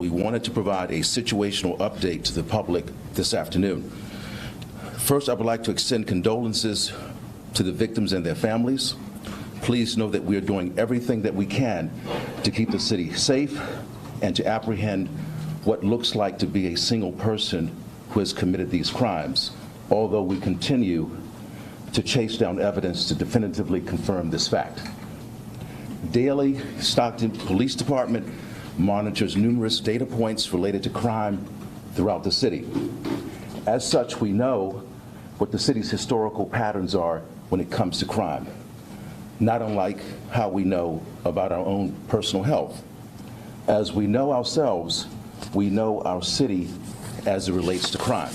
We wanted to provide a situational update to the public this afternoon. First, I would like to extend condolences to the victims and their families. Please know that we are doing everything that we can to keep the city safe and to apprehend what looks like to be a single person who has committed these crimes, although we continue to chase down evidence to definitively confirm this fact. Daily, Stockton Police Department monitors numerous data points related to crime throughout the city. As such, we know what the city's historical patterns are when it comes to crime, not unlike how we know about our own personal health. As we know ourselves, we know our city as it relates to crime.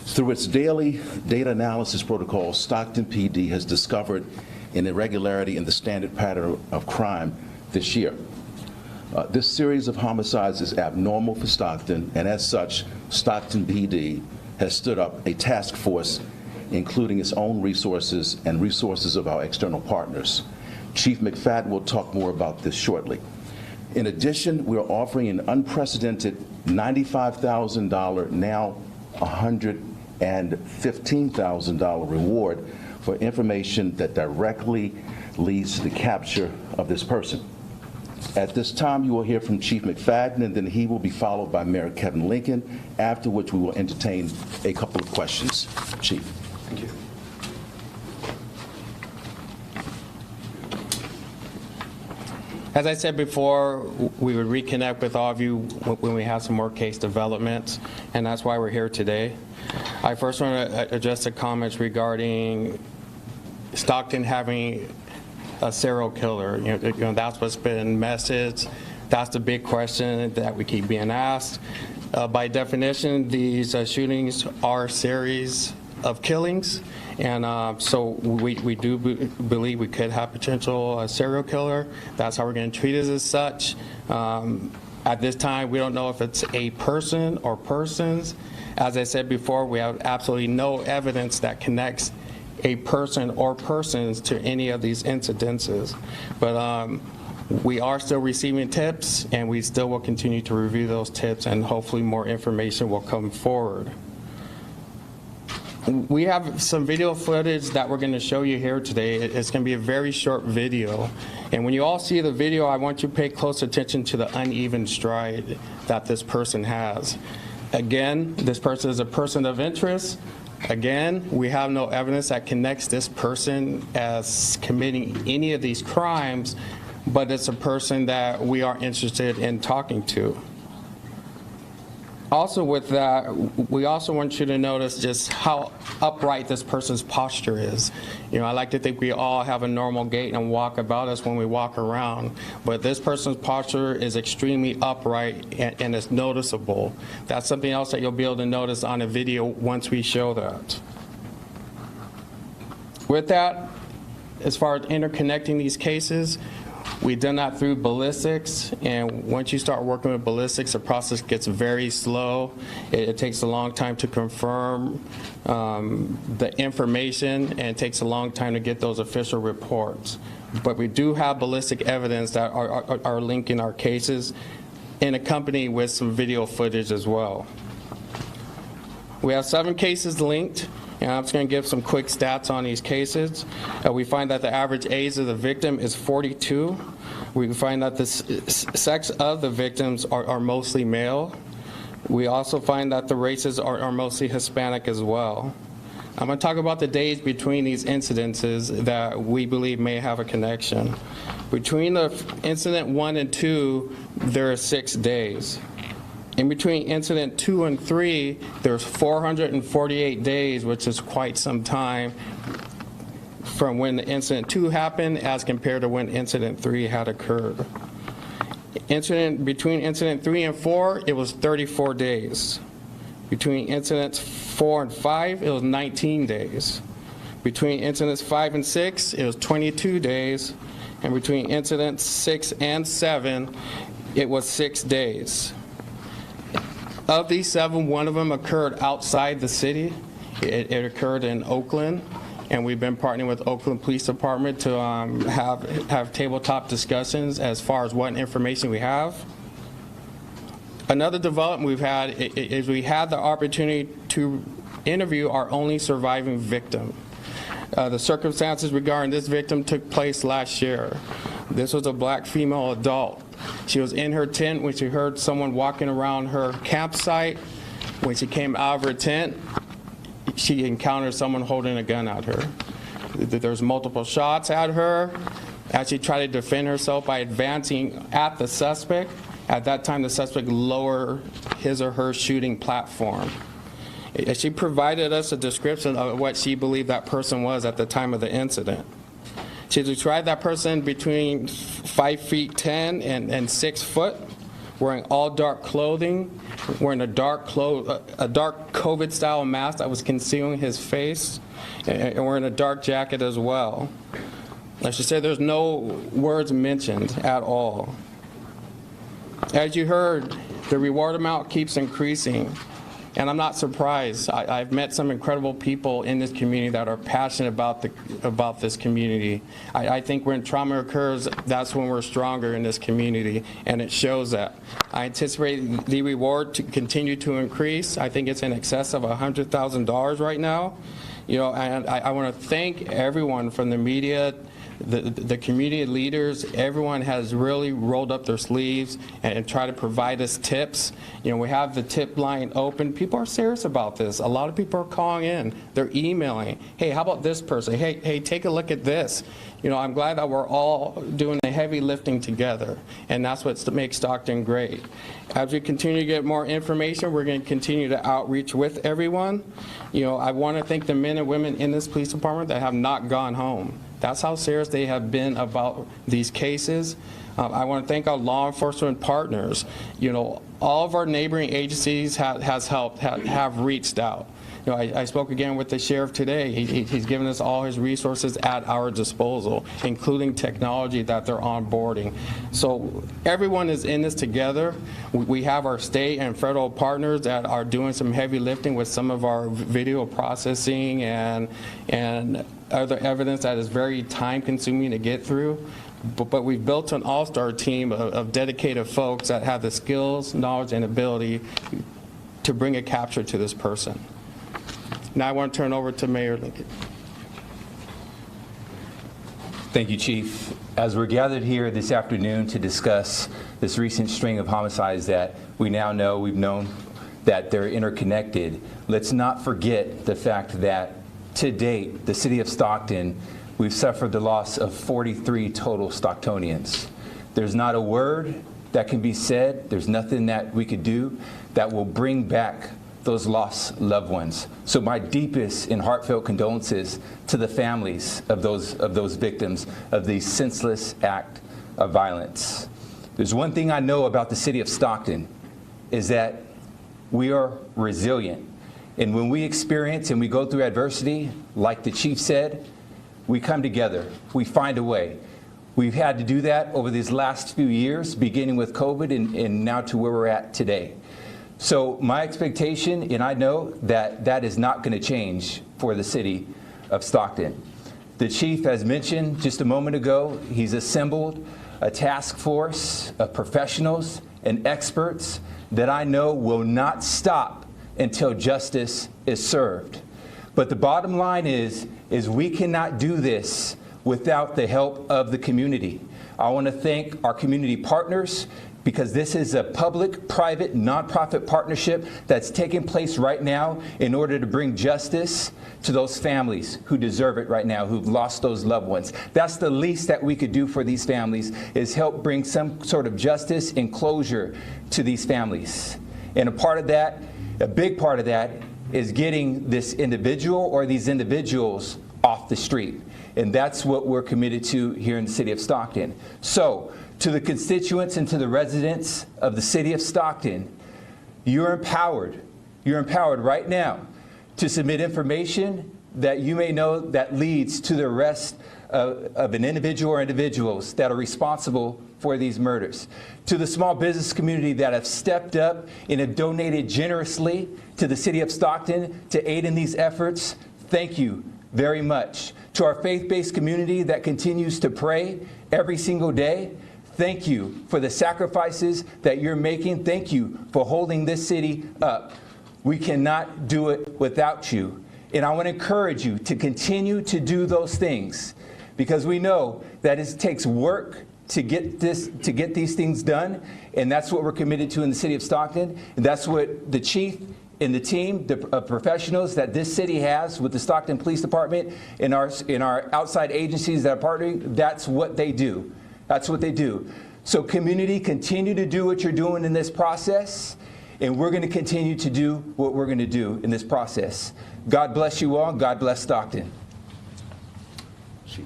Through its daily data analysis protocol, Stockton PD has discovered an irregularity in the standard pattern of crime this year. This series of homicides is abnormal for Stockton, and as such, Stockton PD has stood up a task force, including its own resources and resources of our external partners. Chief McFadden will talk more about this shortly. In addition, we are offering an unprecedented $95,000, now $115,000 reward for information that directly leads to the capture of this person. At this time, you will hear from Chief McFadden, and then he will be followed by Mayor Kevin Lincoln, after which we will entertain a couple of questions. Chief. Thank you. As I said before, we would reconnect with all of you when we have some more case developments, and that's why we're here today. I first want to address the comments regarding Stockton having a serial killer. You know, that's what's been messaged. That's the big question that we keep being asked. By definition, these shootings are a series of killings, and so we do believe we could have potential serial killer. That's how we're going to treat it as such. At this time, we don't know if it's a person or persons. As I said before, we have absolutely no evidence that connects a person or persons to any of these incidences. But we are still receiving tips, and we still will continue to review those tips, and hopefully more information will come forward. We have some video footage that we're going to show you here today. It's going to be a very short video. And when you all see the video, I want you to pay close attention to the uneven stride that this person has. Again, this person is a person of interest. Again, we have no evidence that connects this person as committing any of these crimes, but it's a person that we are interested in talking to. Also with that, we also want you to notice just how upright this person's posture is. You know, I like to think we all have a normal gait and walk about us when we walk around, but this person's posture is extremely upright, and it's noticeable. That's something else that you'll be able to notice on a video once we show that. With that, as far as interconnecting these cases, we've done that through ballistics, and once you start working with ballistics, the process gets very slow. It takes a long time to confirm the information, and it takes a long time to get those official reports. But we do have ballistic evidence that are linking our cases, and accompanied with some video footage as well. We have 7 cases linked. And I'm just going to give some quick stats on these cases. We find that the average age of the victim is 42. We find that the sex of the victims are mostly male. We also find that the races are mostly Hispanic as well. I'm going to talk about the days between these incidences that we believe may have a connection. Between the incident 1 and 2, there are 6 days. In between incident 2 and 3, there's 448 days, which is quite some time from when the incident 2 happened as compared to when incident 3 had occurred. Between incident 3 and 4, it was 34 days. Between incidents 4 and 5, it was 19 days. Between incidents 5 and 6, it was 22 days. And between incidents 6 and 7, it was 6 days. Of these 7, 1 of them occurred outside the city. It occurred in Oakland, and we've been partnering with Oakland Police Department to have tabletop discussions as far as what information we have. Another development we've had is we had the opportunity to interview our only surviving victim. The circumstances regarding this victim took place last year. This was a black female adult. She was in her tent when she heard someone walking around her campsite. When she came out of her tent, she encountered someone holding a gun at her. There's multiple shots at her as she tried to defend herself by advancing at the suspect. At that time, the suspect lowered his or her shooting platform. She provided us a description of what she believed that person was at the time of the incident. She described that person between 5'10" and 6 foot, wearing all dark clothing, wearing a dark COVID-style mask that was concealing his face, and wearing a dark jacket as well. As she said, there's no words mentioned at all. As you heard, the reward amount keeps increasing, and I'm not surprised. I've met some incredible people in this community that are passionate about this community. I think when trauma occurs, that's when we're stronger in this community, and it shows that. I anticipate the reward to continue to increase. I think it's in excess of $100,000 right now. You know, and I want to thank everyone from the media, the community leaders. Everyone has really rolled up their sleeves and tried to provide us tips. You know, we have the tip line open. People are serious about this. A lot of people are calling in. They're emailing. Hey, how about this person? Hey, take a look at this. You know, I'm glad that we're all doing the heavy lifting together, and that's what makes Stockton great. As we continue to get more information, we're going to continue to outreach with everyone. You know, I want to thank the men and women in this police department that have not gone home. That's how serious they have been about these cases. I want to thank our law enforcement partners. You know, all of our neighboring agencies have reached out. You know, I spoke again with the sheriff today. He's given us all his resources at our disposal, including technology that they're onboarding. So everyone is in this together. We have our state and federal partners that are doing some heavy lifting with some of our video processing and other evidence that is very time-consuming to get through. But we've built an all-star team of dedicated folks that have the skills, knowledge, and ability to bring a capture to this person. Now I want to turn over to Mayor Lincoln. Thank you, Chief. As we're gathered here this afternoon to discuss this recent string of homicides that we now know, we've known that they're interconnected, let's not forget the fact that to date, the city of Stockton, we've suffered the loss of 43 total Stocktonians. There's not a word that can be said, there's nothing that we could do that will bring back those lost loved ones. So my deepest and heartfelt condolences to the families of those victims of the senseless act of violence. There's one thing I know about the city of Stockton is that we are resilient. And when we experience and we go through adversity, like the chief said, we come together, we find a way. We've had to do that over these last few years, beginning with COVID and now to where we're at today. So my expectation, and I know that that is not going to change for the city of Stockton. The chief, as mentioned just a moment ago, he's assembled a task force of professionals and experts that I know will not stop until justice is served. But the bottom line is we cannot do this without the help of the community. I want to thank our community partners, because this is a public-private nonprofit partnership that's taking place right now in order to bring justice to those families who deserve it right now, who've lost those loved ones. That's the least that we could do for these families, is help bring some sort of justice and closure to these families. And a big part of that is getting this individual or these individuals off the street. And that's what we're committed to here in the city of Stockton. So, to the constituents and to the residents of the city of Stockton, you're empowered. You're empowered right now to submit information that you may know that leads to the arrest of an individual or individuals that are responsible for these murders. To the small business community that have stepped up and have donated generously to the city of Stockton to aid in these efforts, thank you very much. To our faith-based community that continues to pray every single day, thank you for the sacrifices that you're making. Thank you for holding this city up. We cannot do it without you. And I want to encourage you to continue to do those things, because we know that it takes work to get these things done, and that's what we're committed to in the city of Stockton. And that's what the chief and the team of professionals that this city has with the Stockton Police Department and our outside agencies that are partnering, that's what they do. That's what they do. So community, continue to do what you're doing in this process, and we're going to continue to do what we're going to do in this process. God bless you all. God bless Stockton. Chief,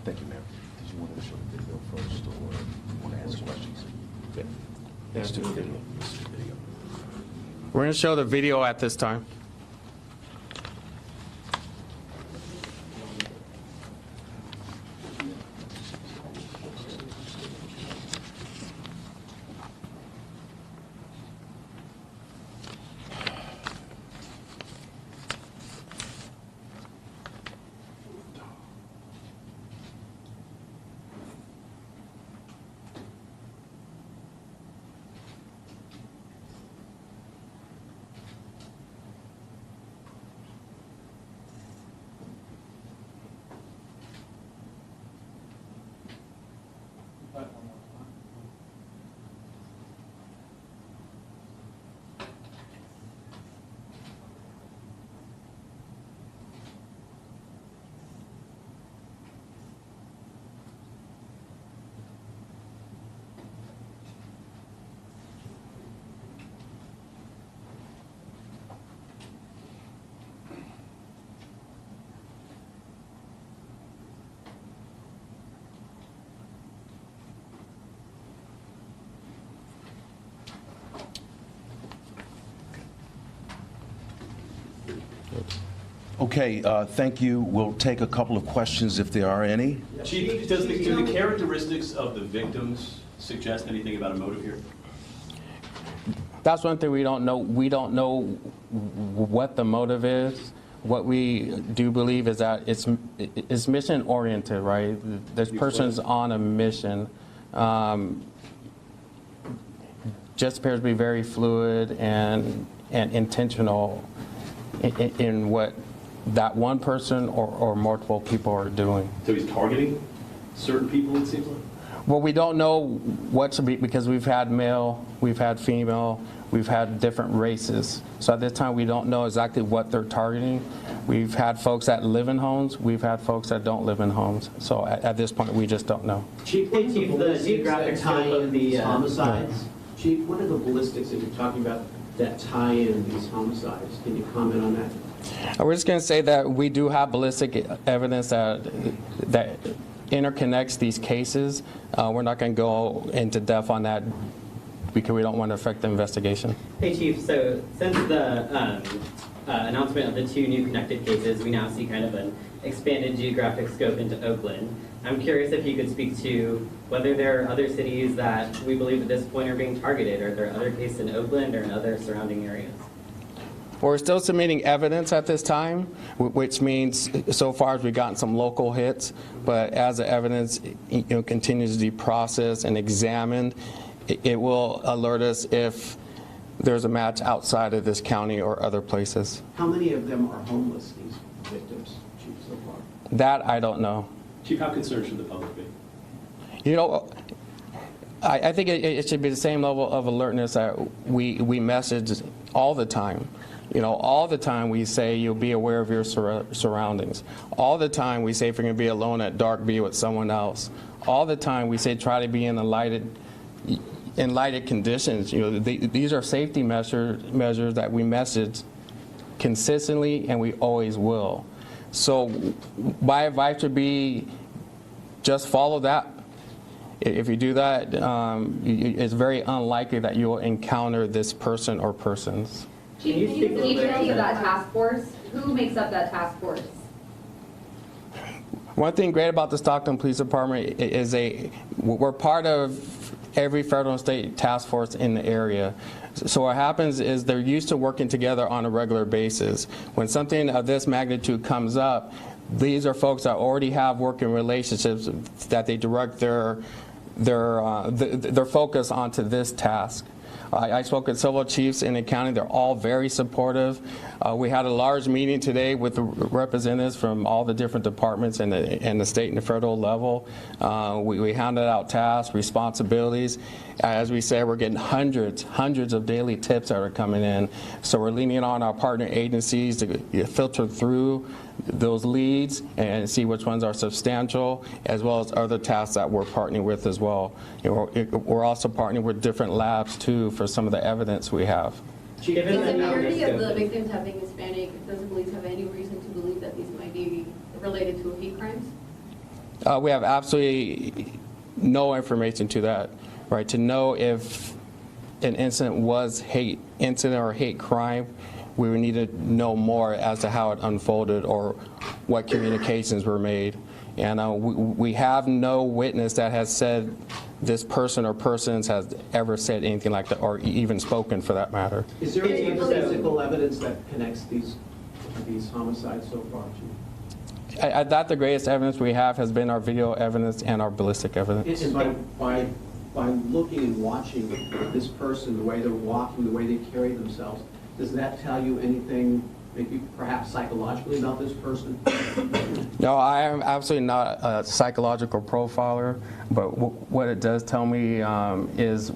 thank you, Mayor. Did you want to show the video first, or you want to answer questions? Yeah. Let's do the video. We're going to show the video at this time. Okay, thank you. We'll take a couple of questions if there are any. Chief, do the characteristics of the victims suggest anything about a motive here? That's one thing we don't know. We don't know what the motive is. What we do believe is that it's mission oriented, right? This person's on a mission. Just appears to be very fluid and intentional in what that one person or multiple people are doing. So he's targeting certain people, it seems like? Well, we don't know what to be, because we've had male, we've had female, we've had different races. So at this time, we don't know exactly what they're targeting. We've had folks that live in homes, we've had folks that don't live in homes. So at this point, we just don't know. Chief, the geographic tie in the homicides. Chief, what are the ballistics that you're talking about that tie in these homicides? Can you comment on that? We're just going to say that we do have ballistic evidence that interconnects these cases. We're not going to go into depth on that because we don't want to affect the investigation. Hey, Chief. So since the announcement of the 2 new connected cases, we now see kind of an expanded geographic scope into Oakland. I'm curious if you could speak to whether there are other cities that we believe at this point are being targeted. Are there other cases in Oakland or in other surrounding areas? We're still submitting evidence at this time, which means so far as we've gotten some local hits, but as the evidence continues to be processed and examined, it will alert us if there's a match outside of this county or other places. How many of them are homeless, these victims, Chief, so far? That I don't know. Chief, how concerned should the public be? You know, I think it should be the same level of alertness that we message all the time. You know, all the time we say you'll be aware of your surroundings. All the time we say if you're going to be alone at dark, be with someone else. All the time we say try to be in lighted conditions. You know, these are safety measures that we message consistently, and we always will. So my advice would be just follow that. If you do that, it's very unlikely that you will encounter this person or persons. Can you speak to that task force? Who makes up that task force? One thing great about the Stockton Police Department is we're part of every federal and state task force in the area. So what happens is they're used to working together on a regular basis. When something of this magnitude comes up, these are folks that already have working relationships that they direct their their focus onto this task. I spoke with several chiefs in the county. They're all very supportive. We had a large meeting today with the representatives from all the different departments in the state and the federal level. We handed out tasks, responsibilities. As we said, we're getting hundreds of daily tips that are coming in. So we're leaning on our partner agencies to filter through those leads and see which ones are substantial, as well as other tasks that we're partnering with as well. We're also partnering with different labs too for some of the evidence we have. Is the majority of the victims having Hispanic, does the police have any reason to believe that these might be related to hate crimes? We have absolutely no information to that, right? To know if an incident was hate incident or hate crime, we would need to know more as to how it unfolded or what communications were made. And we have no witness that has said this person or persons has ever said anything like that, or even spoken for that matter. Is there any physical evidence that connects these homicides so far, Chief? That the greatest evidence we have has been our video evidence and our ballistic evidence. And by looking and watching this person, the way they're walking, the way they carry themselves, does that tell you anything, maybe perhaps psychologically, about this person? No, I am absolutely not a psychological profiler, but what it does tell me is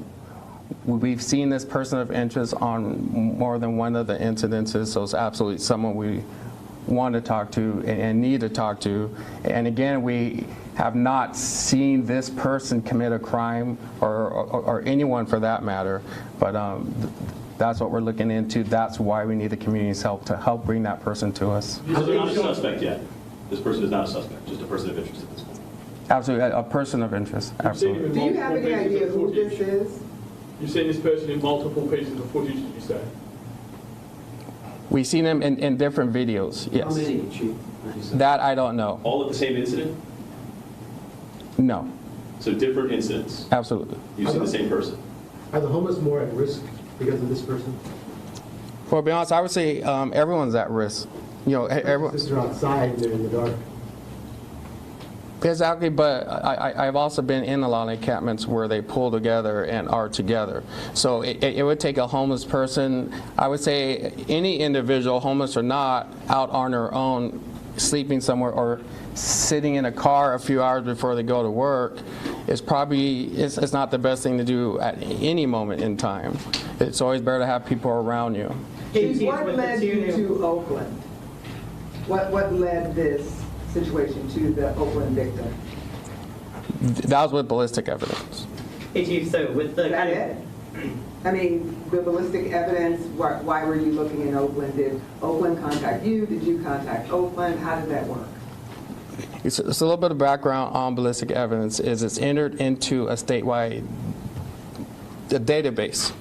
we've seen this person of interest on more than one of the incidences, so it's absolutely someone we want to talk to and need to talk to. And again, we have not seen this person commit a crime or anyone for that matter, but that's what we're looking into. That's why we need the community's help to help bring that person to us. So they're not a suspect yet? This person is not a suspect, just a person of interest at this point? Absolutely, a person of interest, absolutely. Do you have any idea who this is? You've seen this person in multiple pieces of footage, did you say? We've seen him in different videos, yes. How many, Chief? That I don't know. All at the same incident? No, So different incidents? absolutely. You've seen the same person? Are the homeless more at risk because of this person? For to be honest, I would say everyone's at risk. You know, everyone. Since they're outside and they're in the dark. Exactly, but I've also been in a lot of encampments where they pull together and are together. So it would take a homeless person, I would say any individual, homeless or not, out on their own, sleeping somewhere or sitting in a car a few hours before they go to work is probably, it's not the best thing to do at any moment in time. It's always better to have people around you. What led you to Oakland? What led this situation to the Oakland victim? That was with ballistic evidence. Hey Chief, so with the Is that it? I mean, the ballistic evidence, why were you looking in Oakland? Did Oakland contact you? Did you contact Oakland? How did that work? It's a little bit of background on ballistic evidence is it's entered into a statewide database.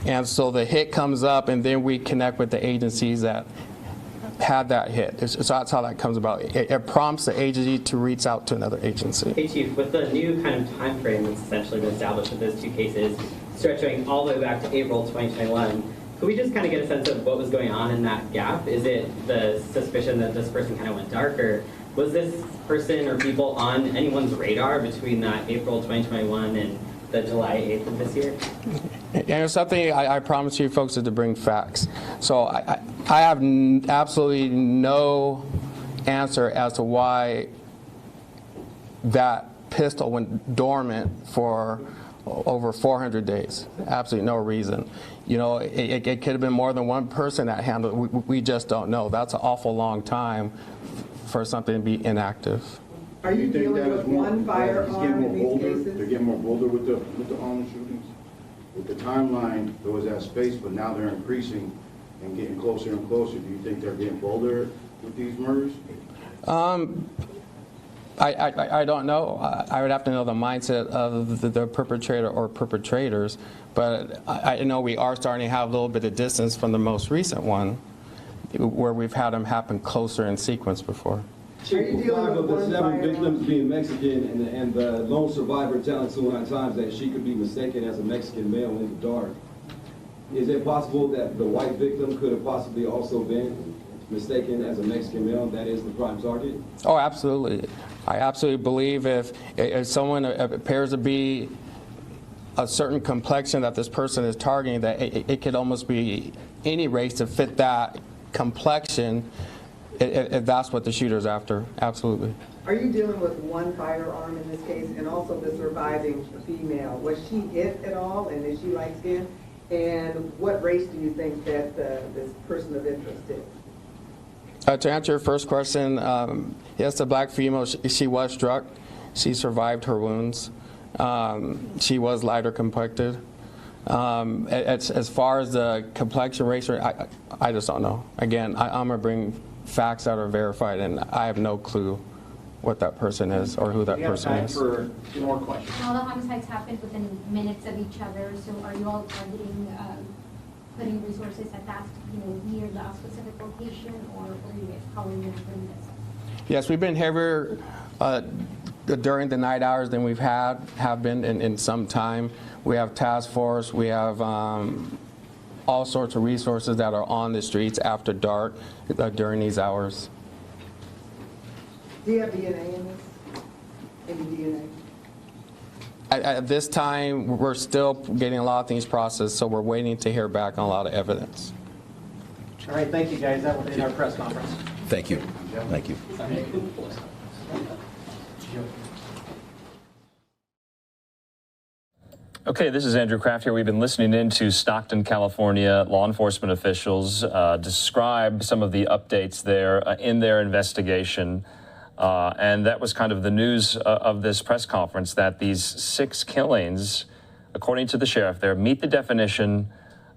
And so the hit comes up and then we connect with the agencies that had that hit. So that's how that comes about. It prompts the agency to reach out to another agency. Hey Chief, with the new kind of time frame that's essentially been established with those two cases, stretching all the way back to April 2021, could we just kind of get a sense of what was going on in that gap? Is it the suspicion that this person kind of went dark, or was this person or people on anyone's radar between that April 2021 and the July 8th of this year? And it's something I promise you folks is to bring facts. So I have absolutely no answer as to why that pistol went dormant for over 400 days. Absolutely no reason. You know, it could have been more than one person that handled it. We just don't know. That's an awful long time for something to be inactive. Are you dealing with one firearm in these They're cases? getting more bolder with the armed shootings. With the timeline, there was that space, but now they're increasing and getting closer and closer. Do you think they're getting bolder with these murders? I don't know. I would have to know the mindset of the perpetrator or perpetrators, but I know we are starting to have a little bit of distance from the most recent one, where we've had them happen closer in sequence before. Are you dealing Five with of the one 7 firearm? victims being Mexican, and the lone survivor telling 209 times that she could be mistaken as a Mexican male in the dark. Is it possible that the white victim could have possibly also been mistaken as a Mexican male? That is the prime target? Oh, absolutely. I absolutely believe if someone appears to be a certain complexion that this person is targeting, that it could almost be any race to fit that complexion, if that's what the shooter's after. Absolutely. Are you dealing with one firearm in this case, and also the surviving female? Was she hit at all, and is she light-skinned? And what race do you think that this person of interest is? To answer your first question, yes, the black female, she was struck. She survived her wounds. She was lighter complected. As far as the complexion race, I just don't know. Again, I'm going to bring facts that are verified, and I have no clue what that person is or who that person is. We have time for 2 more questions. All the homicides happened within minutes of each other, so are you all targeting putting resources at that, near that specific location, or are you guys probably going to bring this? Yes, we've been heavier during the night hours than we've have been in some time. We have task force, we have all sorts of resources that are on the streets after dark during these hours. Do you have DNA in this? Any DNA? At this time, we're still getting a lot of things processed, so we're waiting to hear back on a lot of evidence. All right, thank you, guys. That will end our press conference. Thank you. Thank you. Okay, this is Andrew Kraft here. We've been listening in to Stockton, California law enforcement officials describe some of the updates there in their investigation. And that was kind of the news of this press conference, that these 6 killings, according to the sheriff there, meet the definition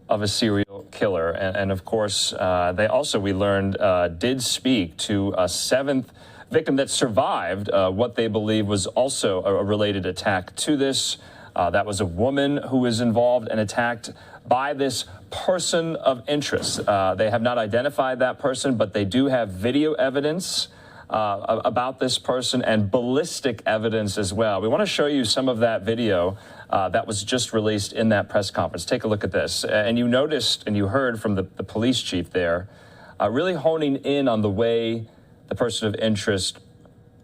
of a serial killer. And of course, they also, we learned, did speak to a 7th victim that survived what they believe was also a related attack to this. That was a woman who was involved and attacked by this person of interest. They have not identified that person, but they do have video evidence about this person and ballistic evidence as well. We want to show you some of that video that was just released in that press conference. Take a look at this. And you noticed and you heard from the police chief there really honing in on the way the person of interest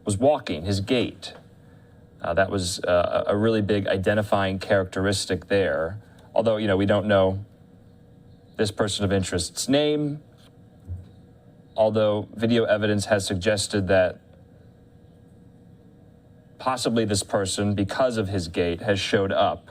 was walking, his gait. That was a really big identifying characteristic there. Although, we don't know this person of interest's name, although video evidence has suggested that possibly this person, because of his gait, has showed up